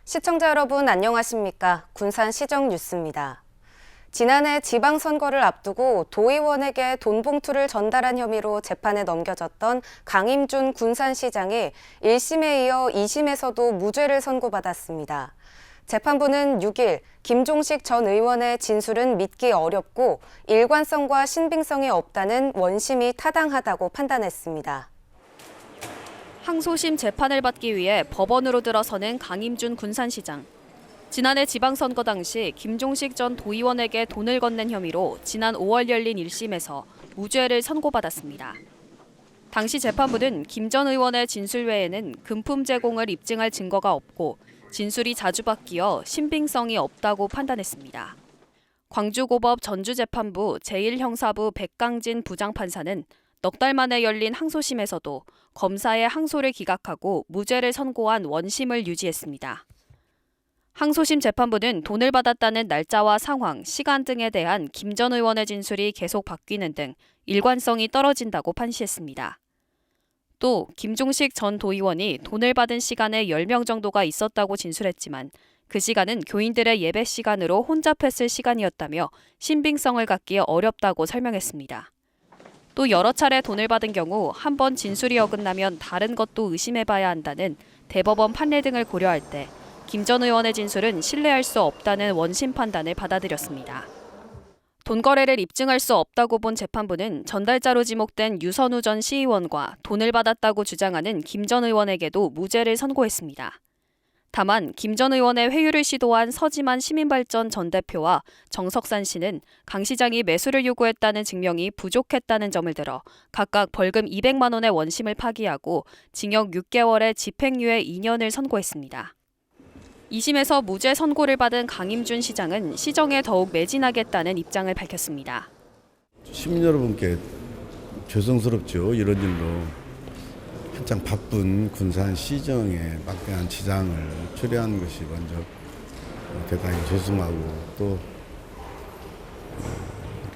시청자 여러분 안녕하십니까? 군산시정 뉴스입니다. 지난해 지방선거를 앞두고 도의원에게 돈 봉투를 전달한 혐의로 재판에 넘겨졌던 강임준 군산시장이 1심에 이어 2심에서도 무죄를 선고받았습니다. 재판부는 6일 김종식 전 의원의 진술은 믿기 어렵고 일관성과 신빙성이 없다는 원심이 타당하다고 판단했습니다. 항소심 재판을 받기 위해 법원으로 들어서는 강임준 군산시장. 지난해 지방선거 당시 김종식 전 도의원에게 돈을 건넨 혐의로 지난 5월 열린 1심에서 무죄를 선고받았습니다. 당시 재판부는 김 전 의원의 진술 외에는 금품 제공을 입증할 증거가 없고 진술이 자주 바뀌어 신빙성이 없다고 판단했습니다. 광주고법 전주재판부 제1형사부 백강진 부장판사는 넉 달 만에 열린 항소심에서도 검사의 항소를 기각하고 무죄를 선고한 원심을 유지했습니다. 항소심 재판부는 돈을 받았다는 날짜와 상황, 시간 등에 대한 김 전 의원의 진술이 계속 바뀌는 등 일관성이 떨어진다고 판시했습니다. 또 김종식 전 도의원이 돈을 받은 시간에 10명 정도가 있었다고 진술했지만 그 시간은 교인들의 예배 시간으로 혼잡했을 시간이었다며 신빙성을 갖기 어렵다고 설명했습니다. 또 여러 차례 돈을 받은 경우 한 번 진술이 어긋나면 다른 것도 의심해봐야 한다는 대법원 판례 등을 고려할 때 김 전 의원의 진술은 신뢰할 수 없다는 원심 판단을 받아들였습니다. 돈 거래를 입증할 수 없다고 본 재판부는 전달자로 지목된 유선우 전 시의원과 돈을 받았다고 주장하는 김 전 의원에게도 무죄를 선고했습니다. 다만 김 전 의원의 회유를 시도한 서지만 시민발전 전 대표와 정석산 씨는 강 시장이 매수를 요구했다는 증명이 부족했다는 점을 들어 각각 벌금 200만 원의 원심을 파기하고 징역 6개월에 집행유예 2년을 선고했습니다. 2심에서 무죄 선고를 받은 강임준 시장은 시정에 더욱 매진하겠다는 입장을 밝혔습니다. 시민 여러분께 죄송스럽죠. 이런 일로 한창 바쁜 군산시정에 막대한 지장을 초래한 것이 먼저 대단히 죄송하고 또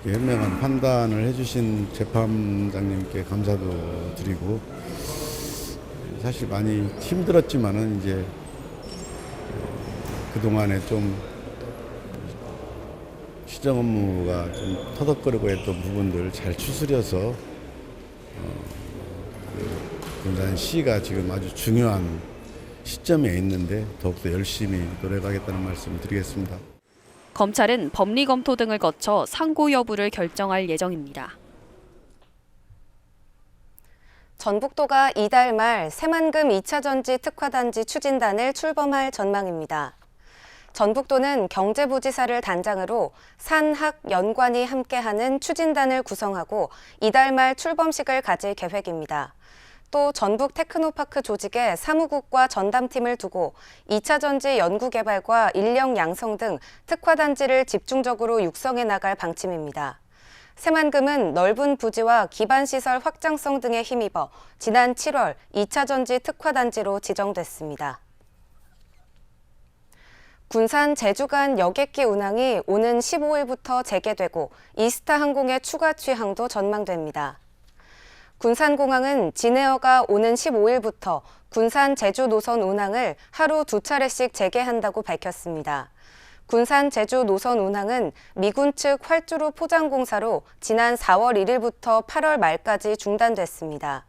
이렇게 현명한 판단을 해주신 재판장님께 감사도 드리고 사실 많이 힘들었지만은 이제 그동안에 좀 시정 업무가 좀 터덕거리고 했던 부분들 잘 추스려서 군산시가 지금 아주 중요한 시점에 있는데 더욱더 열심히 노력하겠다는 말씀을 드리겠습니다. 검찰은 법리 검토 등을 거쳐 상고 여부를 결정할 예정입니다. 전북도가 이달 말 새만금 2차 전지 특화단지 추진단을 출범할 전망입니다. 전북도는 경제부지사를 단장으로 산학 연관이 함께하는 추진단을 구성하고 이달 말 출범식을 가질 계획입니다. 또 전북 테크노파크 조직에 사무국과 전담팀을 두고 2차 전지 연구개발과 인력 양성 등 특화단지를 집중적으로 육성해 나갈 방침입니다. 새만금은 넓은 부지와 기반시설 확장성 등에 힘입어 지난 7월 2차 전지 특화단지로 지정됐습니다. 군산 제주 간 여객기 운항이 오는 15일부터 재개되고 이스타 항공의 추가 취항도 전망됩니다. 군산공항은 진에어가 오는 15일부터 군산 제주 노선 운항을 하루 2차례씩 재개한다고 밝혔습니다. 군산 제주 노선 운항은 미군 측 활주로 포장 공사로 지난 4월 1일부터 8월 말까지 중단됐습니다.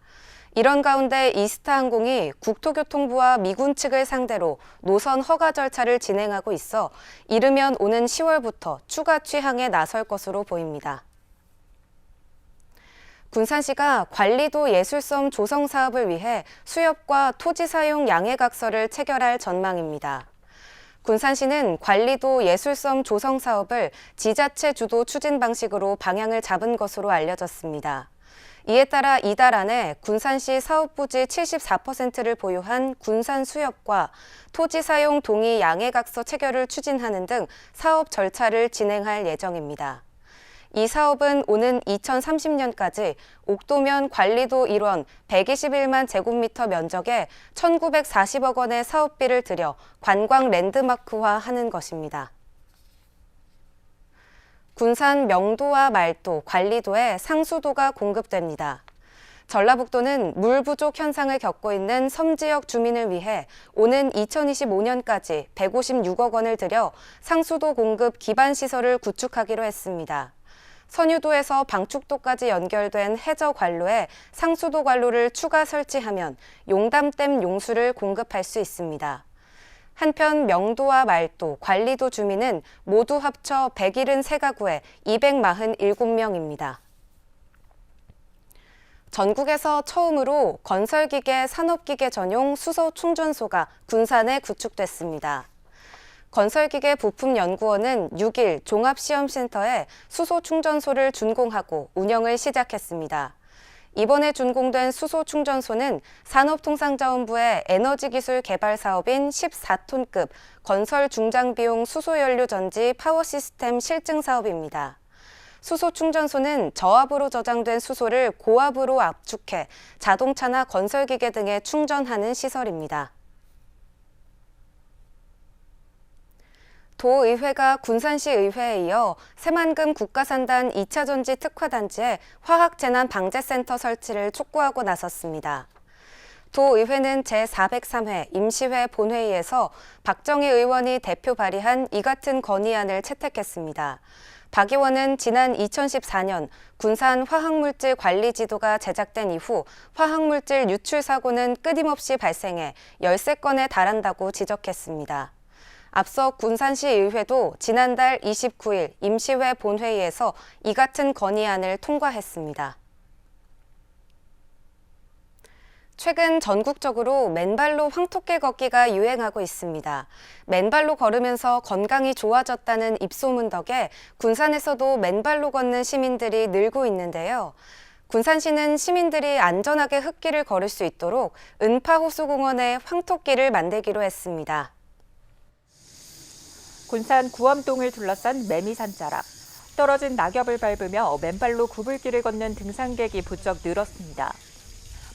이런 가운데 이스타 항공이 국토교통부와 미군 측을 상대로 노선 허가 절차를 진행하고 있어 이르면 오는 10월부터 추가 취항에 나설 것으로 보입니다. 군산시가 관리도 예술섬 조성 사업을 위해 수협과 토지 사용 양해각서를 체결할 전망입니다. 군산시는 관리도 예술섬 조성 사업을 지자체 주도 추진 방식으로 방향을 잡은 것으로 알려졌습니다. 이에 따라 이달 안에 군산시 사업부지 74%를 보유한 군산수협과 토지 사용 동의 양해각서 체결을 추진하는 등 사업 절차를 진행할 예정입니다. 이 사업은 오는 2030년까지 옥도면 관리도 일원 121만 제곱미터 면적에 1,940억 원의 사업비를 들여 관광 랜드마크화하는 것입니다. 군산 명도와 말도, 관리도에 상수도가 공급됩니다. 전라북도는 물 부족 현상을 겪고 있는 섬 지역 주민을 위해 오는 2025년까지 156억 원을 들여 상수도 공급 기반 시설을 구축하기로 했습니다. 선유도에서 방축도까지 연결된 해저 관로에 상수도 관로를 추가 설치하면 용담댐 용수를 공급할 수 있습니다. 한편 명도와 말도, 관리도 주민은 모두 합쳐 173가구에 247명입니다. 전국에서 처음으로 건설기계, 산업기계 전용 수소 충전소가 군산에 구축됐습니다. 건설기계 부품연구원은 6일 종합시험센터에 수소 충전소를 준공하고 운영을 시작했습니다. 이번에 준공된 수소 충전소는 산업통상자원부의 에너지기술 개발 사업인 14톤급 건설 중장비용 수소연료 전지 파워시스템 실증 사업입니다. 수소 충전소는 저압으로 저장된 수소를 고압으로 압축해 자동차나 건설기계 등에 충전하는 시설입니다. 도의회가 군산시 의회에 이어 새만금 국가산단 2차전지 특화단지에 화학재난방재센터 설치를 촉구하고 나섰습니다. 도의회는 제403회 임시회 본회의에서 박정희 의원이 대표 발의한 이 같은 건의안을 채택했습니다. 박 의원은 지난 2014년 군산 화학물질 관리 지도가 제작된 이후 화학물질 유출 사고는 끊임없이 발생해 13건에 달한다고 지적했습니다. 앞서 군산시 의회도 지난달 29일 임시회 본회의에서 이 같은 건의안을 통과했습니다. 최근 전국적으로 맨발로 황토길 걷기가 유행하고 있습니다. 맨발로 걸으면서 건강이 좋아졌다는 입소문 덕에 군산에서도 맨발로 걷는 시민들이 늘고 있는데요. 군산시는 시민들이 안전하게 흙길을 걸을 수 있도록 은파호수공원에 황토길을 만들기로 했습니다. 군산 구엄동을 둘러싼 매미산 자락. 떨어진 낙엽을 밟으며 맨발로 구불길을 걷는 등산객이 부쩍 늘었습니다.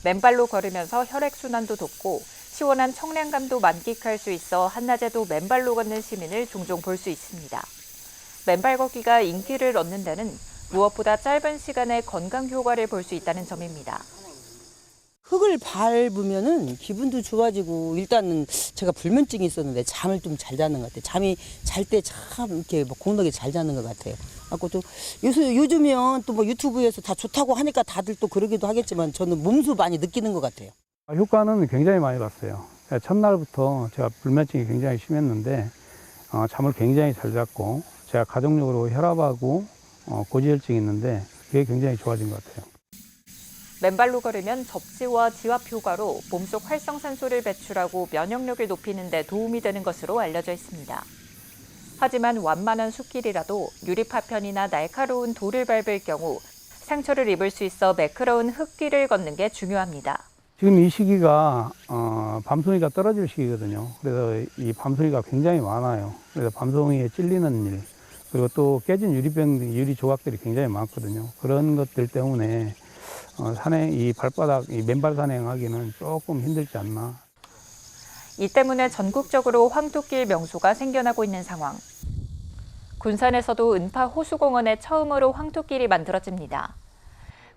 맨발로 걸으면서 혈액순환도 돕고 시원한 청량감도 만끽할 수 있어 한낮에도 맨발로 걷는 시민을 종종 볼 수 있습니다. 맨발 걷기가 인기를 얻는 데는 무엇보다 짧은 시간에 건강 효과를 볼 수 있다는 점입니다. 흙을 밟으면은 기분도 좋아지고 일단은 제가 불면증이 있었는데 잠을 좀 잘 자는 것 같아요. 잠이 잘 때 참 이렇게 뭐 공덕에 잘 자는 것 같아요. 그리고 또 요즘이면 또 뭐 유튜브에서 다 좋다고 하니까 다들 또 그러기도 하겠지만 저는 몸소 많이 느끼는 것 같아요. 효과는 굉장히 많이 봤어요. 첫날부터 제가 불면증이 굉장히 심했는데 잠을 굉장히 잘 잤고 제가 가족력으로 혈압하고 고지혈증이 있는데 그게 굉장히 좋아진 것 같아요. 맨발로 걸으면 접지와 지압 효과로 몸속 활성산소를 배출하고 면역력을 높이는 데 도움이 되는 것으로 알려져 있습니다. 하지만 완만한 숲길이라도 유리파편이나 날카로운 돌을 밟을 경우 상처를 입을 수 있어 매끄러운 흙길을 걷는 게 중요합니다. 지금 이 시기가 밤송이가 떨어질 시기거든요. 그래서 이 밤송이가 굉장히 많아요. 그래서 밤송이에 찔리는 일, 그리고 또 깨진 유리 조각들이 굉장히 많거든요. 그런 것들 때문에 산행, 이 발바닥, 이 맨발 산행하기는 조금 힘들지 않나. 이 때문에 전국적으로 황토길 명소가 생겨나고 있는 상황. 군산에서도 은파 호수공원에 처음으로 황토길이 만들어집니다.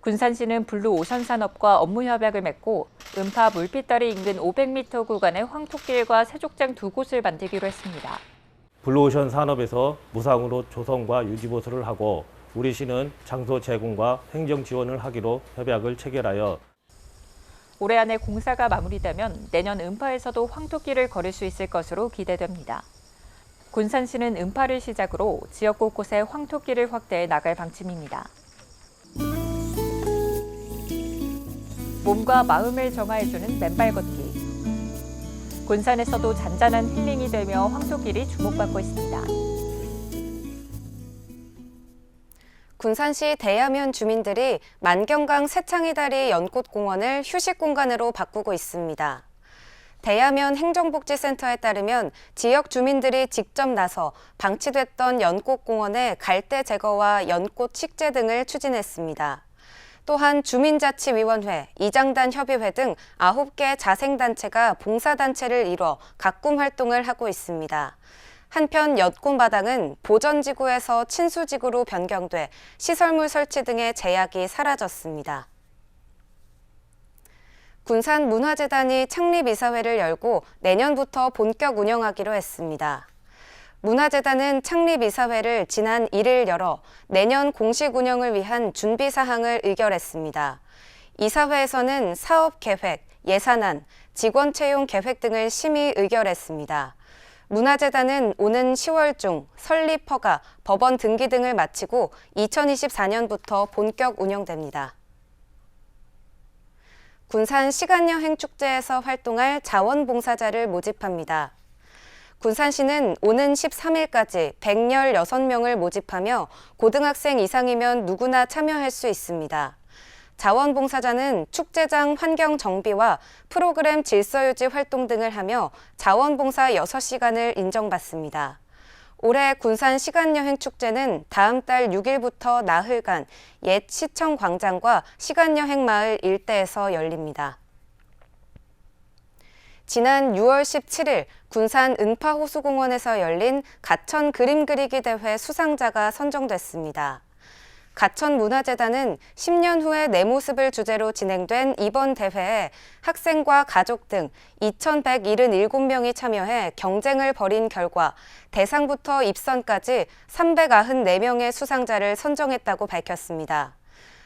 군산시는 블루오션산업과 업무 협약을 맺고 은파 물빛다리 인근 500m 구간의 황토길과 세족장 2곳을 만들기로 했습니다. 블루오션 산업에서 무상으로 조성과 유지보수를 하고 우리 시는 장소 제공과 행정 지원을 하기로 협약을 체결하여 올해 안에 공사가 마무리되면 내년 은파에서도 황토길을 걸을 수 있을 것으로 기대됩니다. 군산시는 은파를 시작으로 지역 곳곳에 황토길을 확대해 나갈 방침입니다. 몸과 마음을 정화해주는 맨발 걷기. 군산에서도 잔잔한 힐링이 되며 황토길이 주목받고 있습니다. 군산시 대야면 주민들이 만경강 새창이다리 연꽃공원을 휴식 공간으로 바꾸고 있습니다. 대야면 행정복지센터에 따르면 지역 주민들이 직접 나서 방치됐던 연꽃공원의 갈대 제거와 연꽃 식재 등을 추진했습니다. 또한 주민자치위원회, 이장단 협의회 등 9개 자생단체가 봉사단체를 이뤄 가꿈 활동을 하고 있습니다. 한편 연꽃마당은 보전지구에서 친수지구로 변경돼 시설물 설치 등의 제약이 사라졌습니다. 군산문화재단이 창립이사회를 열고 내년부터 본격 운영하기로 했습니다. 문화재단은 창립이사회를 지난 1일 열어 내년 공식 운영을 위한 준비 사항을 의결했습니다. 이사회에서는 사업 계획, 예산안, 직원 채용 계획 등을 심의 의결했습니다. 문화재단은 오는 10월 중 설립 허가, 법원 등기 등을 마치고 2024년부터 본격 운영됩니다. 군산 시간여행축제에서 활동할 자원봉사자를 모집합니다. 군산시는 오는 13일까지 116명을 모집하며 고등학생 이상이면 누구나 참여할 수 있습니다. 자원봉사자는 축제장 환경 정비와 프로그램 질서유지 활동 등을 하며 자원봉사 6시간을 인정받습니다. 올해 군산 시간여행축제는 다음 달 6일부터 나흘간 옛 시청 광장과 시간여행 마을 일대에서 열립니다. 지난 6월 17일 군산 은파호수공원에서 열린 가천 그림 그리기 대회 수상자가 선정됐습니다. 가천문화재단은 10년 후의 내 모습을 주제로 진행된 이번 대회에 학생과 가족 등 2,177명이 참여해 경쟁을 벌인 결과 대상부터 입선까지 394명의 수상자를 선정했다고 밝혔습니다.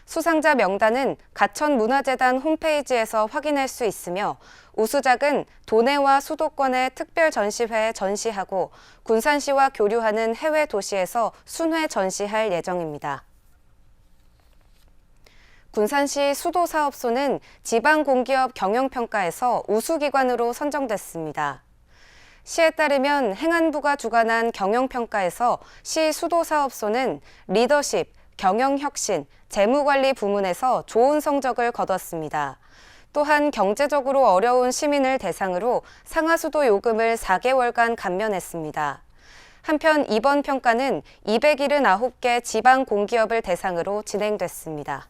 수상자 명단은 가천문화재단 홈페이지에서 확인할 수 있으며 우수작은 도내와 수도권의 특별 전시회에 전시하고 군산시와 교류하는 해외 도시에서 순회 전시할 예정입니다. 군산시 수도사업소는 지방공기업 경영평가에서 우수기관으로 선정됐습니다. 시에 따르면 행안부가 주관한 경영평가에서 시 수도사업소는 리더십, 경영혁신, 재무관리 부문에서 좋은 성적을 거뒀습니다. 또한 경제적으로 어려운 시민을 대상으로 상하수도 요금을 4개월간 감면했습니다. 한편 이번 평가는 279개 지방공기업을 대상으로 진행됐습니다.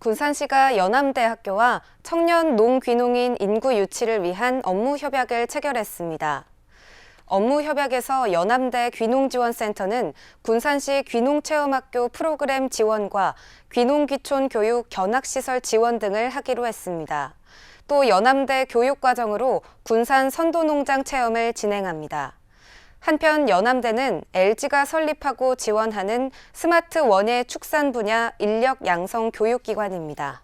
군산시가 연암대학교와 청년 농귀농인 인구 유치를 위한 업무 협약을 체결했습니다. 업무 협약에서 연암대 귀농지원센터는 군산시 귀농체험학교 프로그램 지원과 귀농귀촌 교육 견학시설 지원 등을 하기로 했습니다. 또 연암대 교육과정으로 군산 선도농장 체험을 진행합니다. 한편 연암대는 LG가 설립하고 지원하는 스마트 원예 축산 분야 인력 양성 교육기관입니다.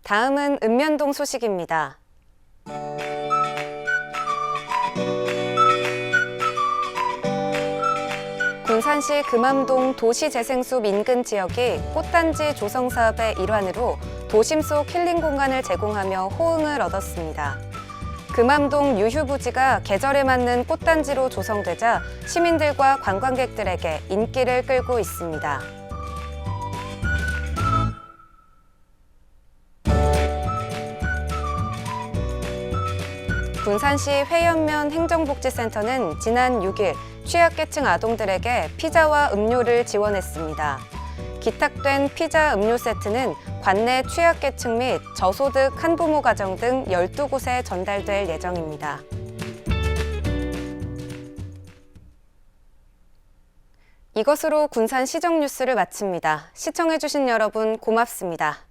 다음은 읍면동 소식입니다. 군산시 금암동 도시재생숲 인근 지역이 꽃단지 조성 사업의 일환으로 도심 속 힐링 공간을 제공하며 호응을 얻었습니다. 금암동 유휴부지가 계절에 맞는 꽃단지로 조성되자 시민들과 관광객들에게 인기를 끌고 있습니다. 군산시 회연면 행정복지센터는 지난 6일 취약계층 아동들에게 피자와 음료를 지원했습니다. 기탁된 피자 음료 세트는 관내 취약계층 및 저소득 한부모 가정 등 12곳에 전달될 예정입니다. 이것으로 군산 시정 뉴스를 마칩니다. 시청해주신 여러분 고맙습니다.